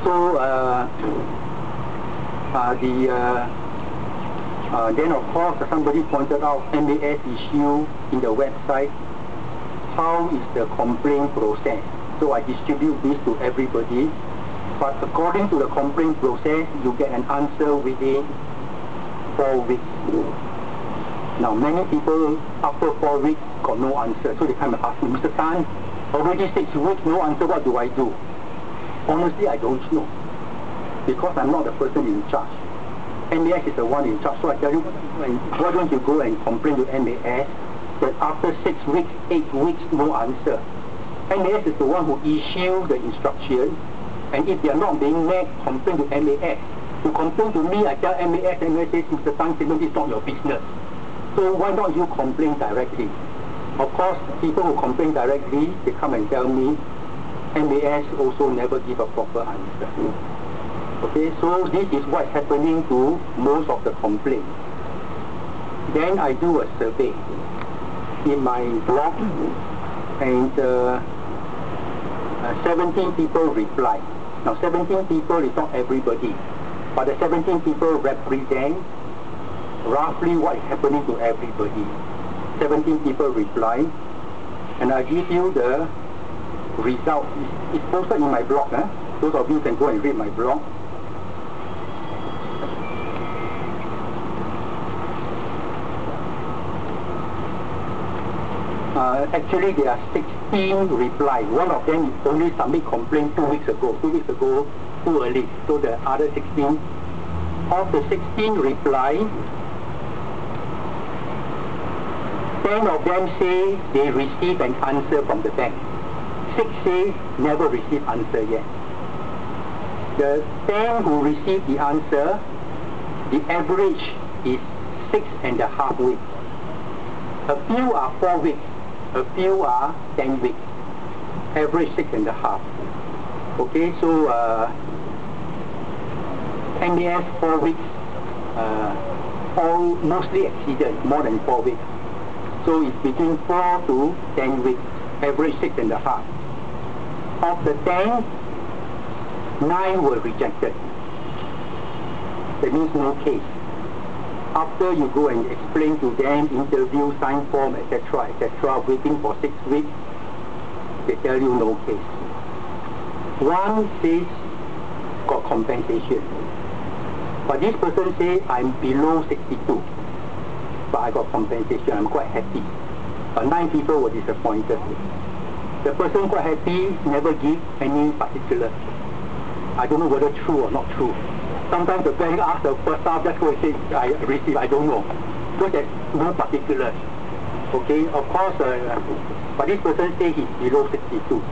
So then of course somebody pointed out MAS issue in the website. How is the complaint process? So I distribute this to everybody. But according to the complaint process, you get an answer within 4 weeks. Now many people after 4 weeks got no answer. So they come and ask me, Mr. Tan, already 6 weeks, no answer, what do I do? Honestly, I don't know. Because I'm not the person in charge. MAS is the one in charge. So I tell you, why don't you go and complain to MAS that after 6 weeks, 8 weeks, no answer. MAS is the one who issued the instruction, and if they are not being met, complain to MAS. You complain to me, I tell MAS, MAS says, Mr. Tan, this is not your business. So why don't you complain directly? Of course, people who complain directly, they come and tell me, MAS also never give a proper answer. Okay, so this is what's happening to most of the complaints. Then I do a survey in my blog, and 17 people reply. Now 17 people is not everybody, but the 17 people represent roughly what is happening to everybody. 17 people reply, and I give you the result. It's posted in my blog. Those of you can go and read my blog. Actually, there are 16 replies. One of them only submit complaint 2 weeks ago. 2 weeks ago, too early. So the other 16, of the 16 replies, 10 of them say they received an answer from the bank. 6 say never received answer yet. The 10 who received the answer, the average is 6.5 weeks. A few are 4 weeks. A few are 10 weeks. Average 6.5. Okay, so MAS 4 weeks, all mostly exceeded more than 4 weeks. So it's between 4 to 10 weeks, average 6.5. Of the 10, 9 were rejected. That means no case. After you go and explain to them, interview, sign form, etc., etc., waiting for 6 weeks, they tell you no case. 1 says got compensation. But this person says, I'm below 62. But I got compensation, I'm quite happy. But 9 people were disappointed. The person quite happy, never give any particular. I don't know whether true or not true. Sometimes the bank asks the first staff, just go and say, I received, I don't know. Because there's no particulars. Okay, of course, but this person says he's below 62.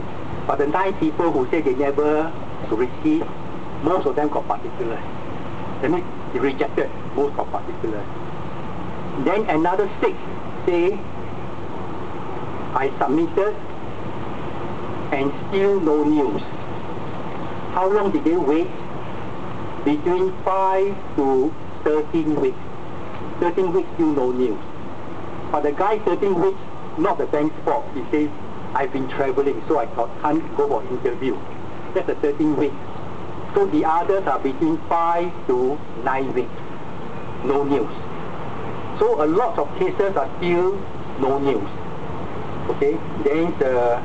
But the 9 people who say they never received, most of them got particulars. That means they rejected, most got particulars. Then another 6 say, I submitted and still no news. How long did they wait? Between 5 to 13 weeks. 13 weeks still no news. But the guy 13 weeks, not the bank's fault. He says, I've been traveling, so I can't go for interview. That's the 13 weeks. So the others are between 5 to 9 weeks. No news. So a lot of cases are still no news. Okay, then the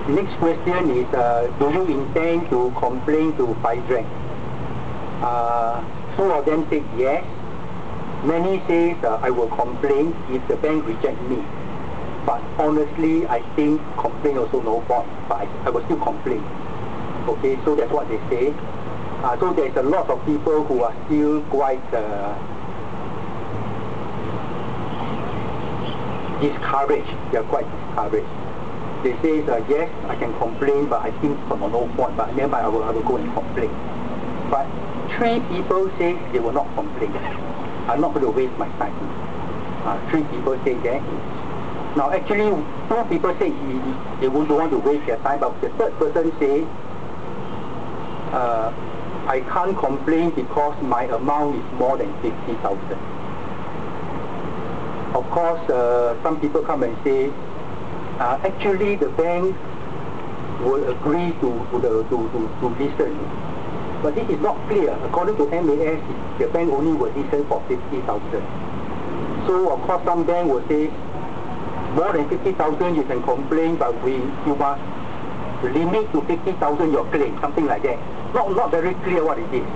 next question is, do you intend to complain to FIDREC? 2 of them said yes. Many say I will complain if the bank rejects me. But honestly, I think complain also no point. But I will still complain. Okay, so that's what they say. So there's a lot of people who are still quite discouraged. They are quite discouraged. They say, yes, I can complain, but I think from no point, but never I will go and complain. But 3 people say they will not complain. I'm not going to waste my time. 3 people say that. Now actually, 2 people say they won't want to waste their time, but the 3rd person say, I can't complain because my amount is more than 50,000. Of course, some people come and say, actually the bank will agree to listen. But this is not clear. According to MAS, the bank only will listen for 50,000. So of course some bank will say, more than 50,000 you can complain, but you must limit to 50,000 your claim, something like that. Not very clear what it is.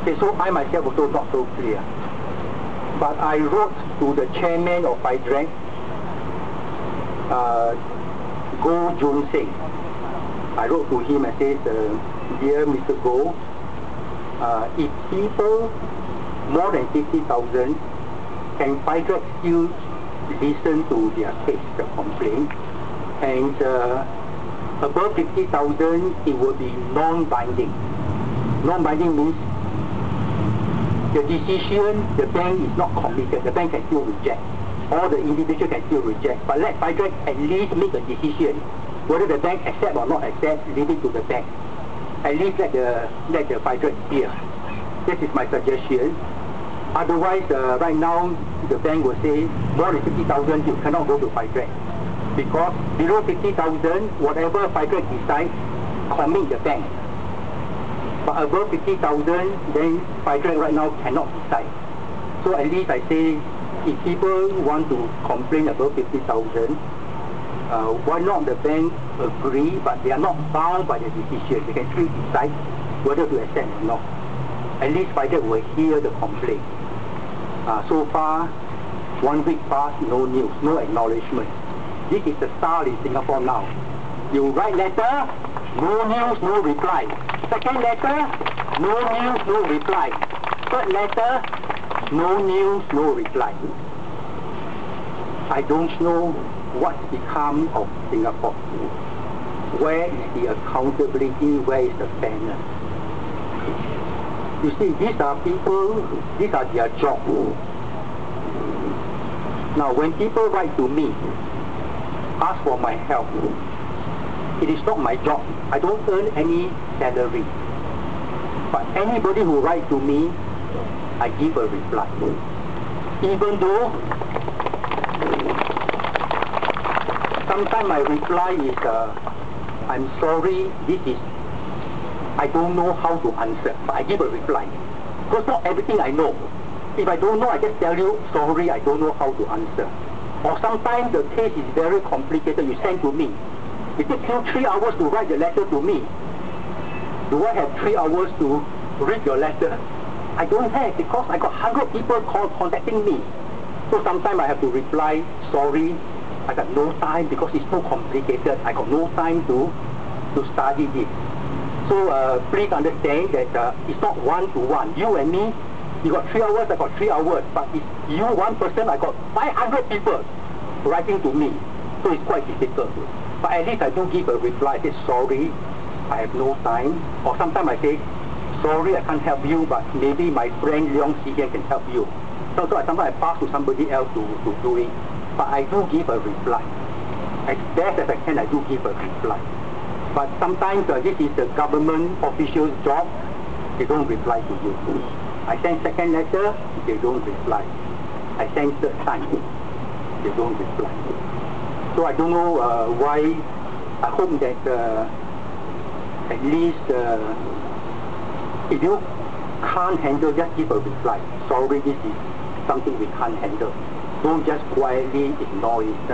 Okay, so I myself also not so clear. But I wrote to the chairman of FIDREC, Go Jun Sing. I wrote to him and said, dear Mr. Go, if people more than 50,000, can FIDREC still listen to their case, the complaint? And above 50,000, it will be non-binding. Non-binding means the decision, the bank is not committed. The bank can still reject. Or the individual can still reject. But let FIDREC at least make a decision. Whether the bank accept or not accept, leave it to the bank. At least let the FIDREC hear. This is my suggestion. Otherwise, right now, the bank will say, more than 50,000, you cannot go to FIDREC. Because below 50,000, whatever FIDREC decides, commit the bank. But above 50,000, then FIDREC right now cannot decide. So at least I say, if people want to complain above 50,000, why not the bank agree, but they are not bound by the decision. They can still decide whether to accept or not. At least FIDREC will hear the complaint. So far, 1 week past, no news, no acknowledgement. This is the style in Singapore now. You write letter, no news, no reply. Second letter, no news, no reply. Third letter, no news, no reply. I don't know what's become of Singapore. Where is the accountability? Where is the fairness? You see, these are people, these are their jobs. Now, when people write to me, ask for my help, it is not my job. I don't earn any salary. But anybody who writes to me, I give a reply. Even though sometimes my reply is, I'm sorry, I don't know how to answer, but I give a reply. Because not everything I know. If I don't know, I just tell you, sorry, I don't know how to answer. Or sometimes the case is very complicated, you send to me. It takes you 3 hours to write the letter to me. Do I have 3 hours to read your letter? I don't have, because I got 100 people contacting me. So sometimes I have to reply, sorry, I got no time because it's too complicated. I got no time to study this. So please understand that it's not one-to-one. You and me, you got 3 hours, I got 3 hours. But if you one person, I got 500 people writing to me. So it's quite difficult. But at least I do give a reply. I say, sorry, I have no time. Or sometimes I say, sorry, I can't help you, but maybe my friend Leong Sihian can help you. So sometimes I pass to somebody else to do it. But I do give a reply. As best as I can, I do give a reply. But sometimes this is the government official's job. They don't reply to you. I send second letter, they don't reply. I send third time, they don't reply. So I don't know why. I hope that at least if you can't handle, just give a reply. Sorry, this is something we can't handle. Don't just quietly ignore it.